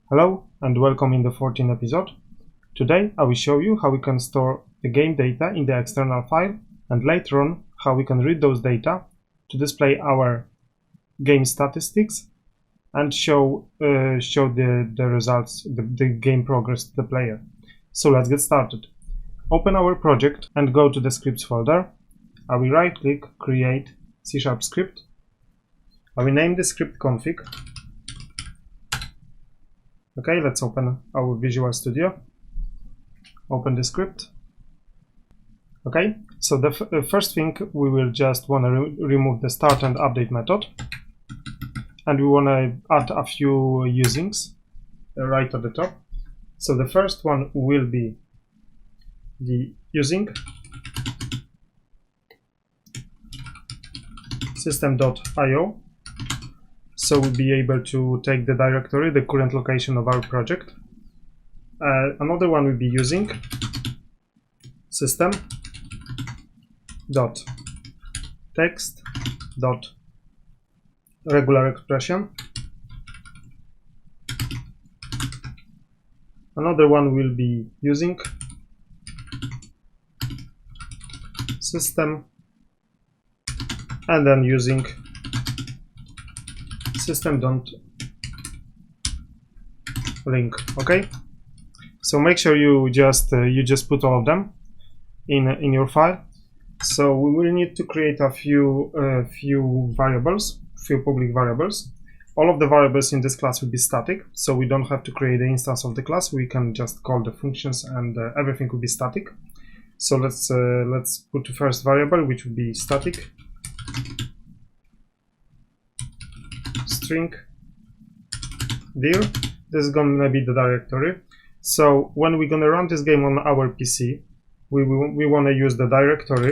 Hello and welcome in the 14th episode. Today I will show you how we can store the game data in the external file and later on how we can read those data to display our game statistics and show the results, the game progress to the player. So let's get started. Open our project and go to the scripts folder. I will right click, create C# script. I will name the script config. Okay, let's open our Visual Studio. Open the script. Okay, so the first thing we will just want to remove the start and update method. And we want to add a few usings right at the top. So the first one will be the using system.io. So we'll be able to take the directory, the current location of our project. Another one will be using system.text.regular expression. Another one will be using system and then using system.link. Okay, so make sure you just put all of them in your file. So we will need to create a few variables, few public variables. All of the variables in this class will be static, so we don't have to create the instance of the class. We can just call the functions and everything will be static. So let's put the first variable, which will be static string dir. This is gonna be the directory. So when we're gonna run this game on our PC, we want to use the directory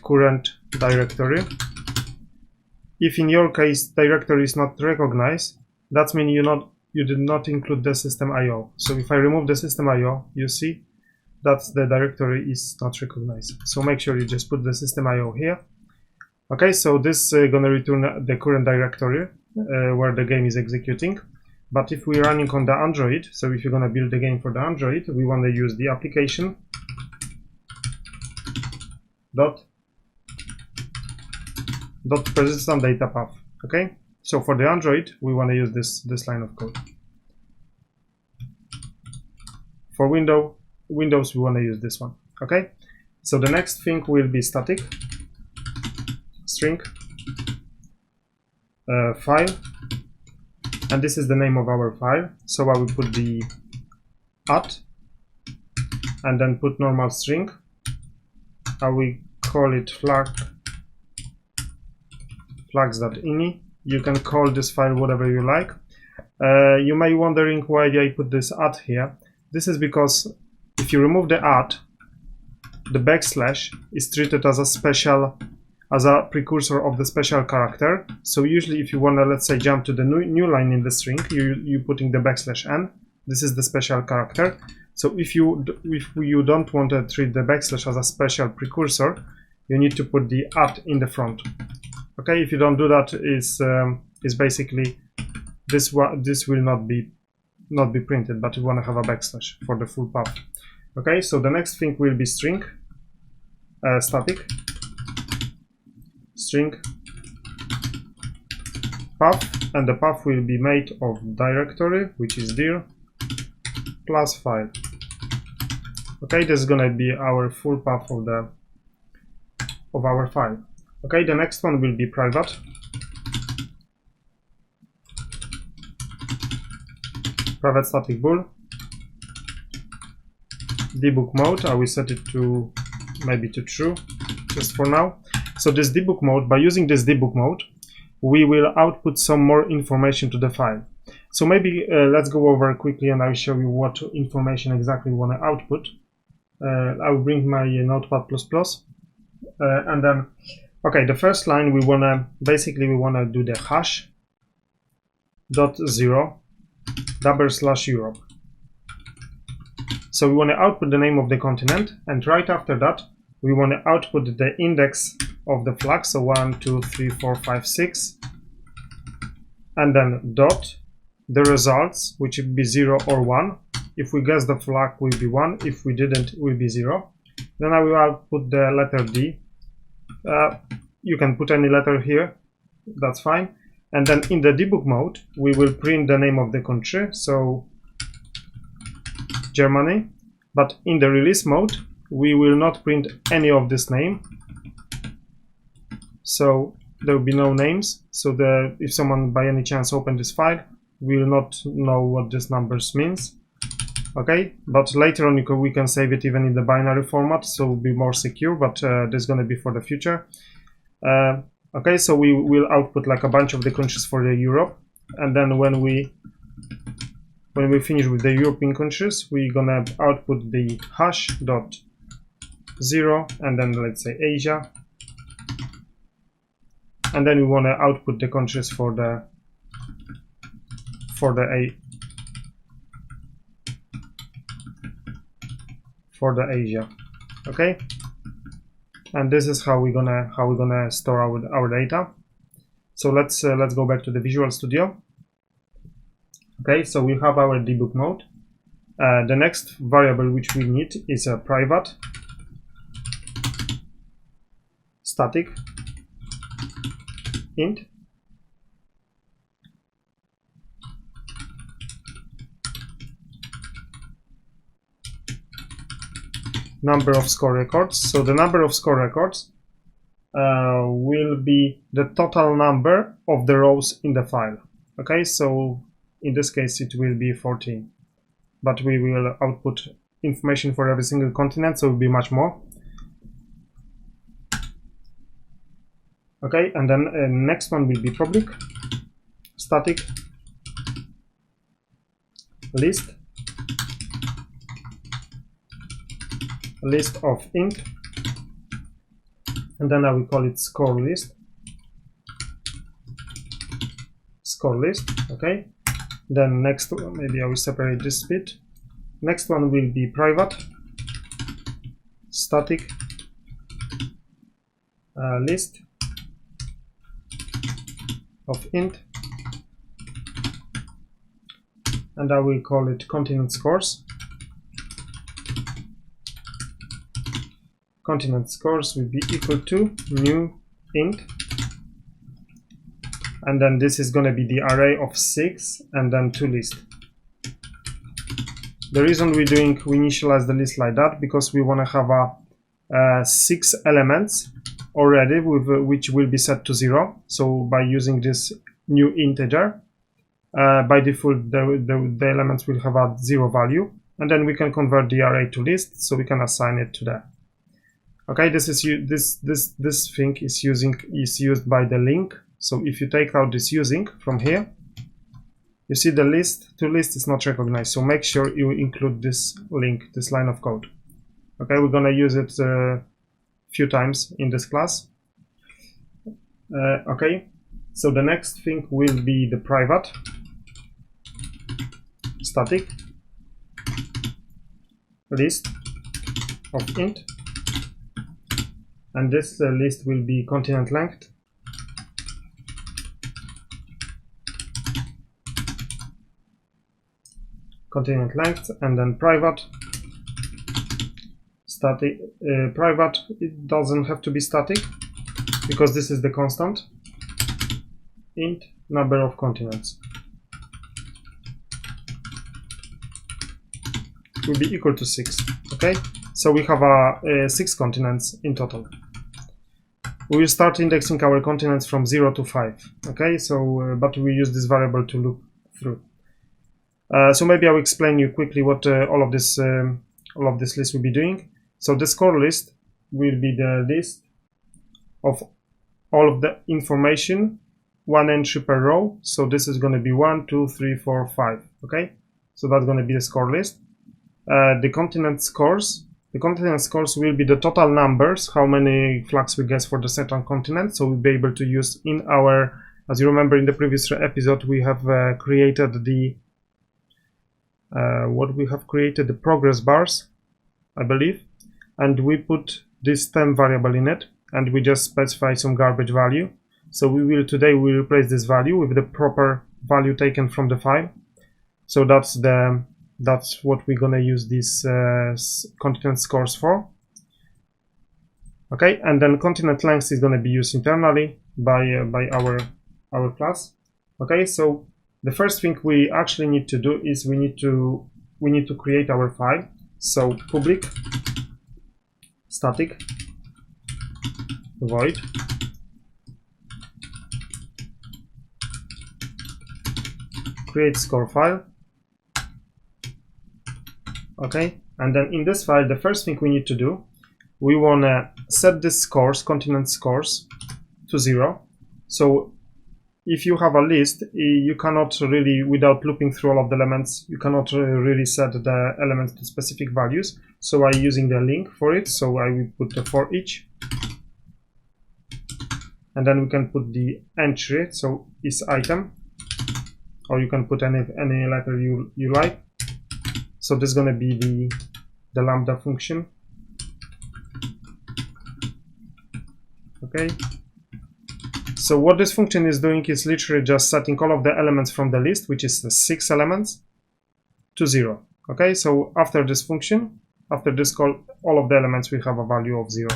current directory. If in your case directory is not recognized, that means you did not include the system.io. So if I remove the system.io, you see that the directory is not recognized. So make sure you just put the system.io here. Okay, so this is gonna return the current directory where the game is executing. But if we're running on the Android, so if you're gonna build the game for the Android, we want to use the application dot persistent data path. Okay, so for the Android, we want to use this line of code. For Windows, we want to use this one. Okay, so the next thing will be static string file, and this is the name of our file. So I will put the at and then put normal string. I will call it flags.ini. You can call this file whatever you like. You may be wondering why I put this at here. This is because if you remove the at, the backslash is treated as a precursor of the special character. So usually if you want to, let's say, jump to the new line in the string, you putting the \n. This is the special character. So if you don't want to treat the backslash as a special precursor, you need to put the at in the front. Okay, if you don't do that, is basically this will not be printed, but you want to have a backslash for the full path. Okay, so the next thing will be string static string path, and the path will be made of directory, which is dir plus file. Okay, this is gonna be our full path of our file. Okay, the next one will be private static bool debug mode. I will set it to maybe to true just for now. So this debug mode, by using this debug mode, we will output some more information to the file. So maybe let's go over quickly and I'll show you what information exactly we want to output. I will bring my notepad++, and then, okay, the first line we want to do the hash .0 /Europe. So we want to output the name of the continent, and right after that we want to output the index of the flag, so 1, 2, 3, 4, 5, 6, and then dot the results, which would be 0 or 1. If we guess the flag will be 1, if we didn't, it will be 0. Then I will output the letter D. You can put any letter here, that's fine. And then in the debug mode, we will print the name of the country, so Germany. But in the release mode, we will not print any of this name. So there will be no names. So if someone by any chance open this file, we will not know what this numbers means. Okay, but later on we can save it even in the binary format, so it will be more secure, but this is going to be for the future. Okay, so we will output like a bunch of the countries for the Europe, and then when we finish with the European countries, we're gonna output the hash dot 0, and then let's say Asia, and then we want to output the countries for the Asia. Okay, and this is how we're gonna store our data. So let's go back to the Visual Studio. Okay, so we have our debug mode. The next variable which we need is a private static int number of score records. So the number of score records will be the total number of the rows in the file. Okay, so in this case it will be 14, but we will output information for every single continent, so it will be much more. Okay, and then next one will be public static list of int, and then I will call it score list. Okay, then next, maybe I will separate this bit. Next one will be private static list of int, and I will call it continent scores. Continent scores will be equal to new int, and then this is going to be the array of 6 and then 2 list. The reason we initialize the list like that, because we want to have 6 elements already which will be set to 0. So by using this new integer, by default the elements will have a 0 value, and then we can convert the array to list, so we can assign it to that. Okay, this thing is used by the link. So if you take out this using from here, you see the list to list is not recognized. So make sure you include this link, this line of code. Okay, we're gonna use it a few times in this class. Okay, so the next thing will be the private static list of int, and this list will be continent length. And then private static private, it doesn't have to be static because this is the constant, int number of continents will be equal to 6. Okay, so we have 6 continents in total. We will start indexing our continents from 0 to 5. Okay, so but we use this variable to loop through. So maybe I'll explain you quickly what all of this list will be doing. So the score list will be the list of all of the information, 1 entry per row. So this is going to be 1, 2, 3, 4, 5. Okay, so that's going to be the score list. The continent scores will be the total numbers, how many flags we guess for the certain continent. So we'll be able to use in our, as you remember in the previous episode, we have created the the progress bars, I believe, and we put this temp variable in it, and we just specify some garbage value. So today we replace this value with the proper value taken from the file. So that's what we're gonna use these continent scores for. Okay, and then continent length is gonna be used internally by our class. Okay, so the first thing we actually need to do is we need to create our file. So public static void create score file. Okay, and then in this file, the first thing we need to do, we want to set this scores, continent scores, to 0. So if you have a list, you cannot really, without looping through all of the elements, you cannot really set the elements to specific values. So I'm using the link for it. So I will put the for each, and then we can put the entry. So is item, or you can put any letter you like. So this is going to be the lambda function. Okay. So what this function is doing is literally just setting all of the elements from the list, which is the 6 elements, to 0. Okay. So after this function, after this call, all of the elements will have a value of 0.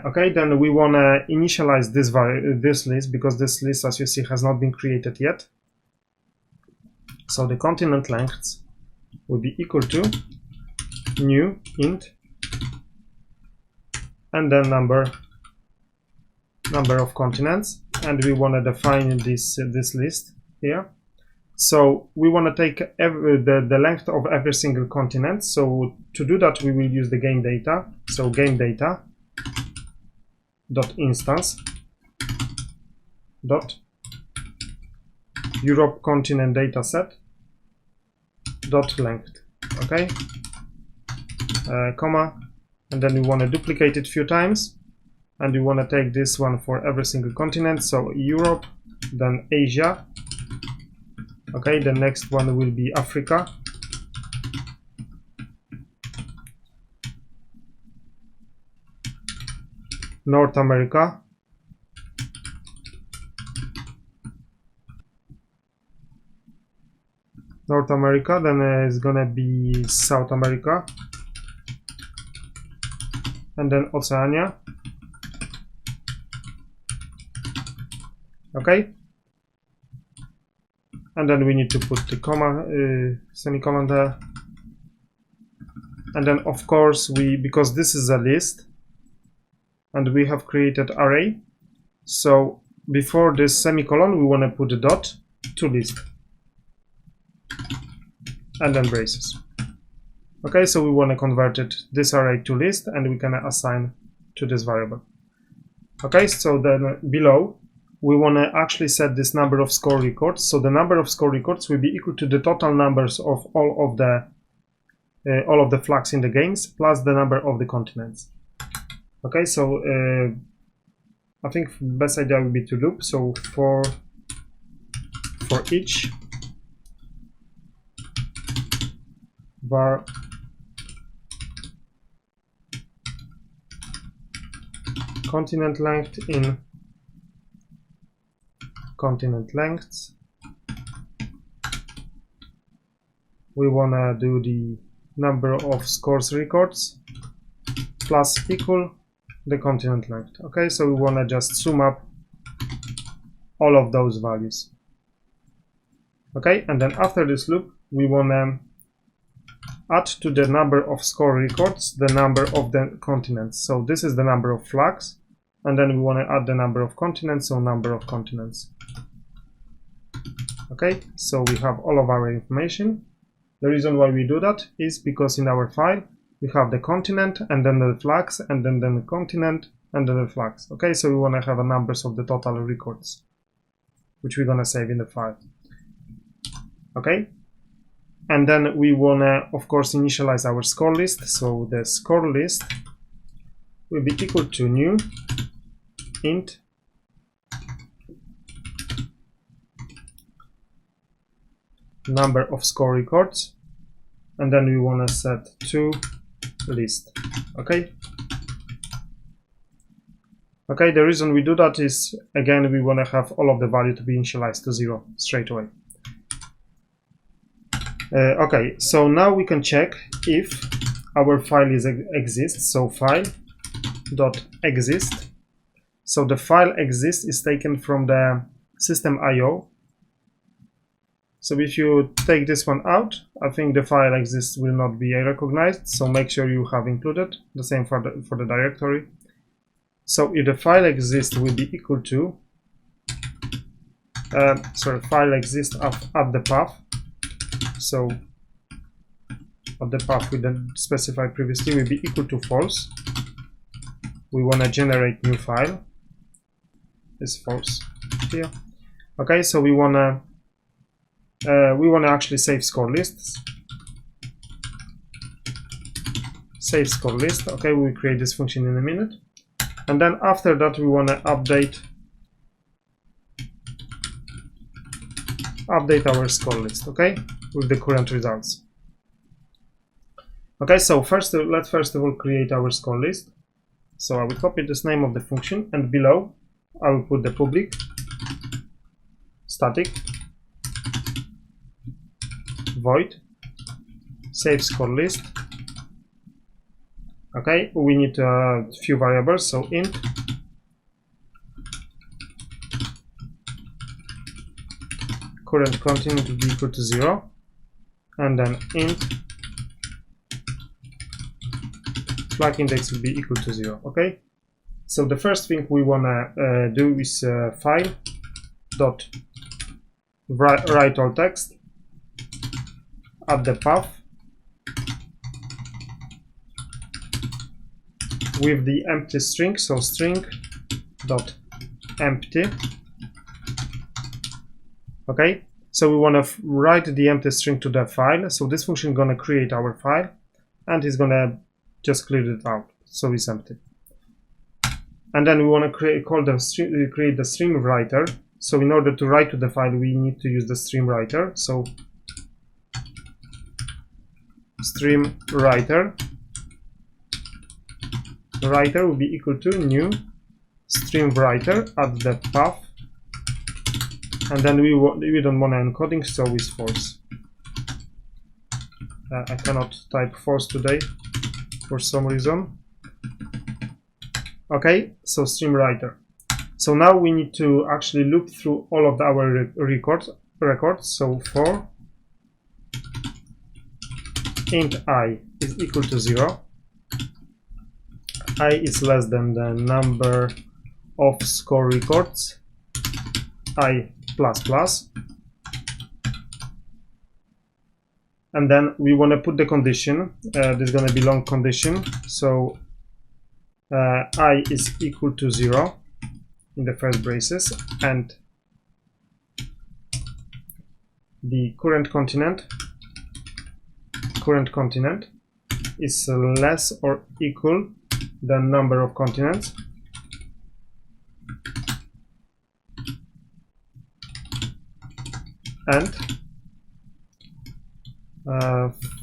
Okay. Then we want to initialize this list, because this list, as you see, has not been created yet. So the continent lengths will be equal to new int and then number of continents, and we want to define this list here. So we want to take the length of every single continent. So to do that, we will use the game data. So game data dot instance dot Europe continent dataset dot length. Okay, comma, and then we want to duplicate it a few times, and we want to take this one for every single continent. So Europe, then Asia. Okay, the next one will be Africa, North America, then it's gonna be South America, and then Oceania. Okay, and then we need to put the comma, semicolon there, and then of course because this is a list and we have created array, so before this semicolon we want to put a dot to list, and then braces. Okay, so we want to convert this array to list, and we can assign to this variable. Okay, so then below we want to actually set this number of score records. So the number of score records will be equal to the total numbers of all of the flags in the games plus the number of the continents. Okay, so I think the best idea would be to loop. So for each var continent length in continent lengths, we want to do the number of scores records plus equal the continent length. Okay, so we want to just sum up all of those values. Okay, and then after this loop we want to add to the number of score records the number of the continents. So this is the number of flags, and then we want to add the number of continents, so number of continents. Okay, so we have all of our information. The reason why we do that is because in our file we have the continent and then the flags and then the continent and then the flags. Okay, so we want to have a numbers of the total records, which we're going to save in the file. Okay, and then we want to, of course, initialize our score list. So the score list will be equal to new int number of score records, and then we want to set to list. Okay, Okay, the reason we do that is, again, we want to have all of the value to be initialized to 0 straight away. Okay, so now we can check if our file exists. So file.exist. So the file exists is taken from the system IO. So if you take this one out, I think the file exists will not be recognized. So make sure you have included the same for the directory. So if the file exists will be equal to, file exists at the path. So at the path we then specified previously will be equal to false. We want to generate new file. Is false here. Okay, so we want to actually save score lists. Save score list. Okay, we'll create this function in a minute. And then after that we want to update our score list, okay, with the current results. Okay, so let's first of all create our score list. So I will copy this name of the function, and below I will put the public static void save score list. Okay, we need a few variables, so int current continent to be equal to 0, and then int flag index will be equal to 0. Okay, so the first thing we want to do is file dot write all text at the path with the empty string, so string dot empty. Okay, so we want to write the empty string to the file. So this function is going to create our file, and it's going to just clear it out, so it's empty. And then we want to create the stream writer. So in order to write to the file, we need to use the stream writer. So stream writer will be equal to new stream writer at the path, and then we don't want encoding, so it's false. I cannot type false today for some reason. Okay, so stream writer. So now we need to actually loop through all of our records. So for int I is equal to 0, I is less than the number of score records, I plus plus, and then we want to put the condition. This is going to be long condition, so I is equal to 0 in the first braces, and the current continent is less or equal than number of continents, and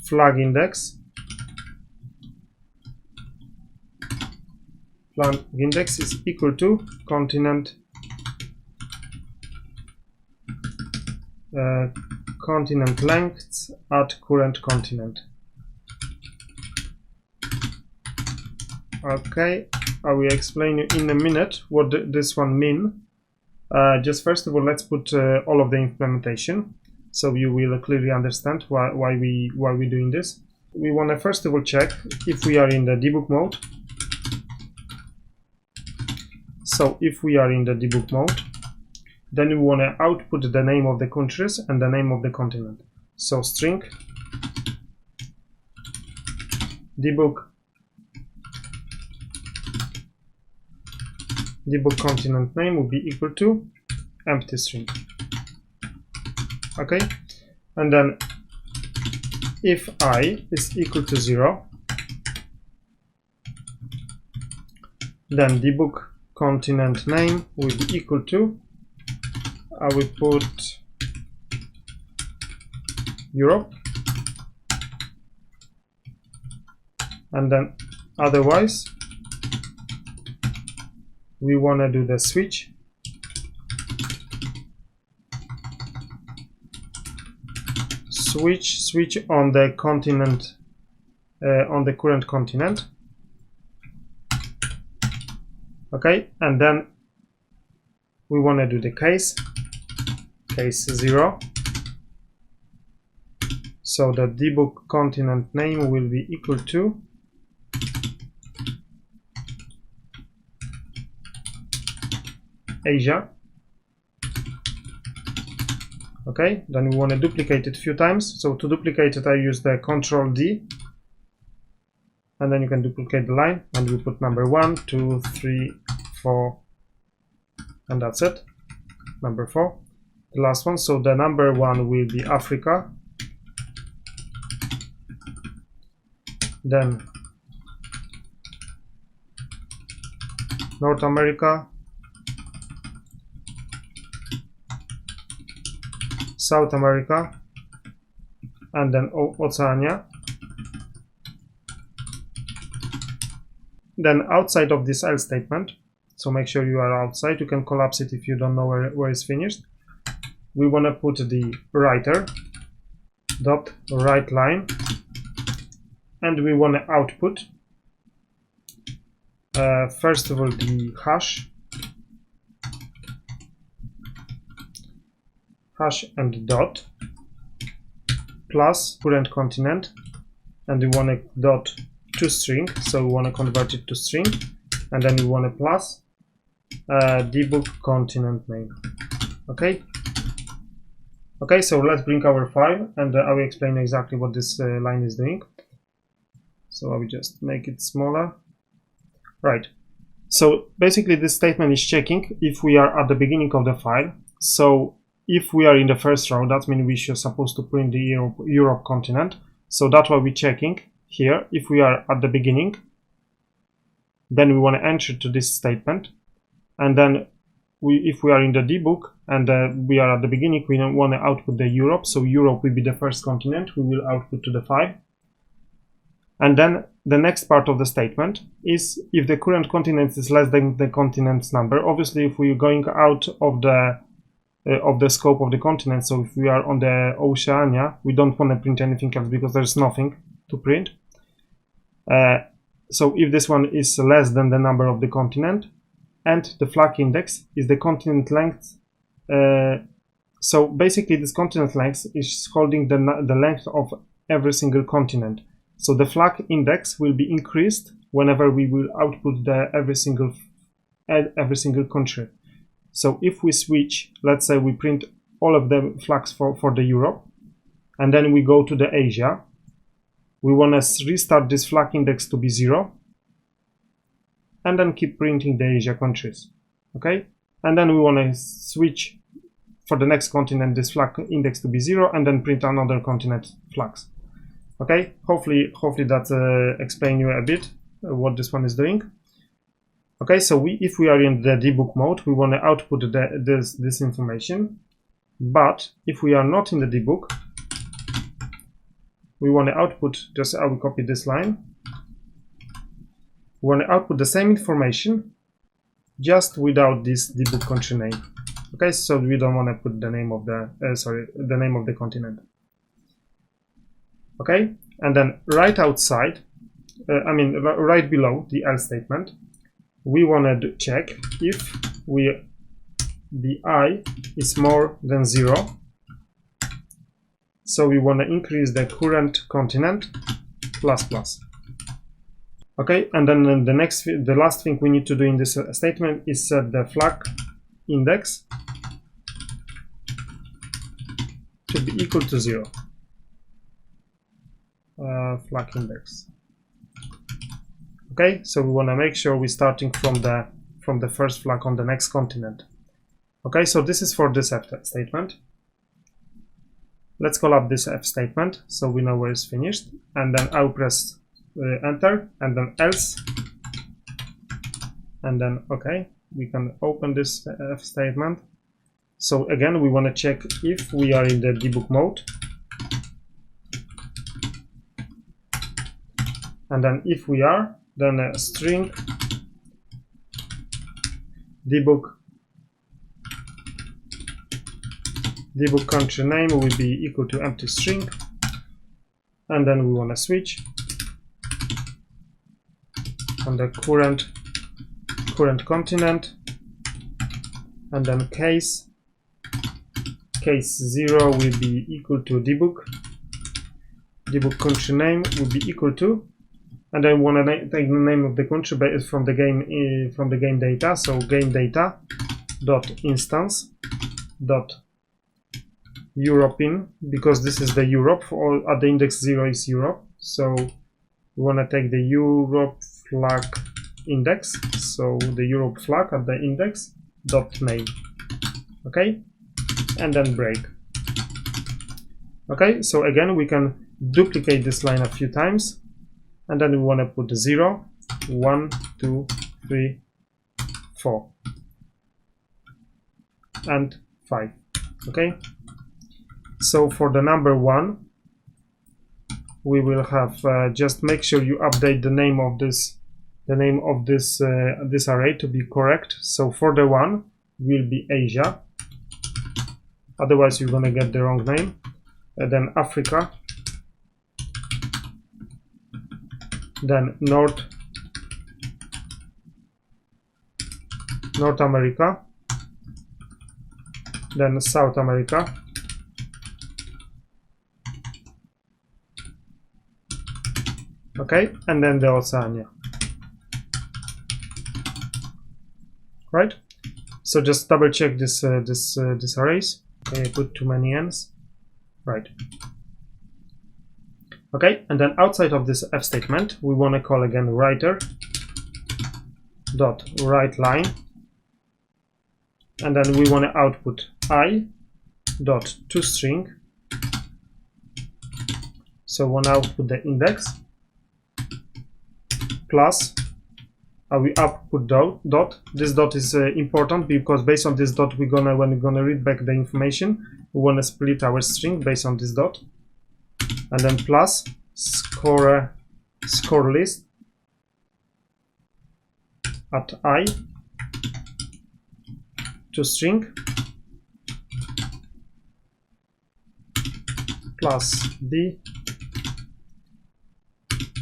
flag index is equal to continent lengths at current continent. Okay, I will explain you in a minute what this one means. Just first of all, let's put all of the implementation, so you will clearly understand why we're doing this. We want to first of all check if we are in the debug mode. So if we are in the debug mode, then we want to output the name of the countries and the name of the continent. So string debug continent name will be equal to empty string. Okay, and then if I is equal to 0, then debug continent name will be equal to, I will put Europe, and then otherwise we want to do the switch. Switch on the continent, on the current continent. Okay, and then we want to do the case 0. So the debug continent name will be equal to Asia. Okay, then we want to duplicate it a few times. So to duplicate it, I use the Ctrl D, and then you can duplicate the line, and we put number 1, 2, 3, 4, and that's it. Number 4, the last one. So the number 1 will be Africa, then North America, South America, and then Oceania. Then outside of this else statement, so make sure you are outside, you can collapse it if you don't know where it's finished. We want to put the writer dot write line, and we want to output first of all the hash and dot plus current continent, and we want a dot to string, so we want to convert it to string, and then we want a plus debug continent name. Okay, so let's bring our file, and I will explain exactly what this line is doing. So I will just make it smaller. Right, so basically this statement is checking if we are at the beginning of the file. So if we are in the first row, that means we should supposed to print the Europe continent. So that's why we're checking here. If we are at the beginning, then we want to enter to this statement, and then if we are in the debug and we are at the beginning, we want to output the Europe. So Europe will be the first continent. We will output to the file, and then the next part of the statement is if the current continent is less than the continent's number. Obviously, if we're going out of the scope of the continent, so if we are on the Oceania, we don't want to print anything else because there's nothing to print. So if this one is less than the number of the continent, and the flag index is the continent length. So basically this continent length is holding the length of every single continent. So the flag index will be increased whenever we will output every single country. So if we switch, let's say we print all of the flags for the Europe, and then we go to the Asia, we want to restart this flag index to be 0, and then keep printing the Asia countries. Okay, and then we want to switch for the next continent this flag index to be 0, and then print another continent flags. Okay, hopefully that explains you a bit what this one is doing. Okay, so if we are in the debug mode, we want to output this information, but if we are not in the debug, we want to output, just I will copy this line, we want to output the same information just without this debug country name. Okay, so we don't want to put the name of the name of the continent. Okay, and then right outside, right below the else statement, we want to check if the I is more than 0. So we want to increase the current continent ++. Okay, and then the last thing we need to do in this statement is set the flag index to be equal to 0. Flag index. Okay, so we want to make sure we're starting from the first flag on the next continent. Okay, so this is for this F statement. Let's call up this F statement so we know where it's finished, and then I'll press enter, and then else, and then okay, we can open this F statement. So again, we want to check if we are in the debug mode, and then if we are, then a string debug country name will be equal to empty string, and then we want to switch on the current continent, and then case 0 will be equal to debug country name will be equal to, and then we want to take the name of the country from the game data. So game data dot instance dot European, because this is the Europe, or at the index 0 is Europe, so we want to take the Europe flag index, so the Europe flag at the index dot name. Okay, and then break. Okay, so again we can duplicate this line a few times, and then we want to put 0, 1, 2, 3, 4 and 5. Okay, so for the number 1 we will have just make sure you update the name of this this array to be correct. So for the 1 will be Asia, otherwise you're gonna get the wrong name. And then Africa, then North America, then South America, okay, and then the Oceania. Right, so just double check this arrays. Okay, I put too many n's. Right. Okay, and then outside of this f statement, we want to call again writer dot write line, and then we want to output I dot toString. So we want to output the index plus we output dot. This dot is important because based on this dot when we're gonna read back the information, we want to split our string based on this dot, and then plus score list at I toString plus d,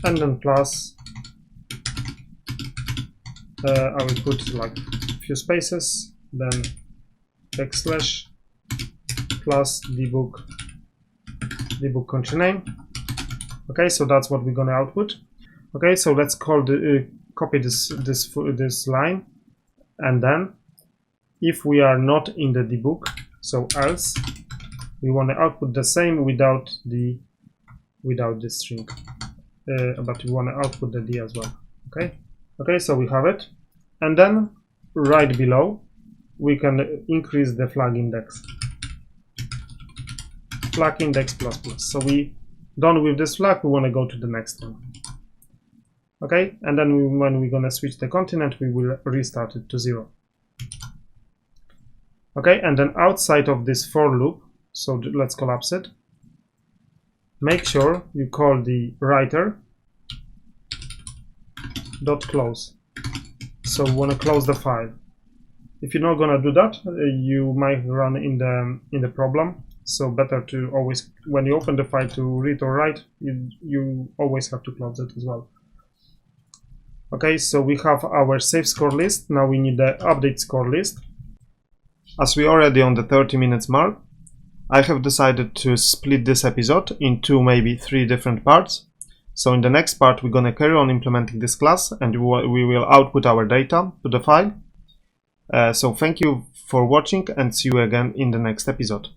and then plus I will put like a few spaces, then backslash plus debug country name. Okay, so that's what we're gonna output. Okay, so let's copy this line, and then if we are not in the debug, so else we want to output the same without the string, but we want to output the d as well. Okay, so we have it, and then right below we can increase the flag index plus plus. So we done with this flag, we want to go to the next one. Okay, and then when we're gonna switch the continent, we will restart it to 0. Okay, and then outside of this for loop, so let's collapse it. Make sure you call the writer dot close. So we want to close the file. If you're not gonna do that, you might run in the problem. So better to always, when you open the file to read or write, you always have to close it as well. Okay, so we have our save score list. Now we need the update score list. As we are already on the 30 minutes mark, I have decided to split this episode in 2, maybe 3 different parts. So in the next part, we're going to carry on implementing this class, and we will output our data to the file. So thank you for watching, and see you again in the next episode.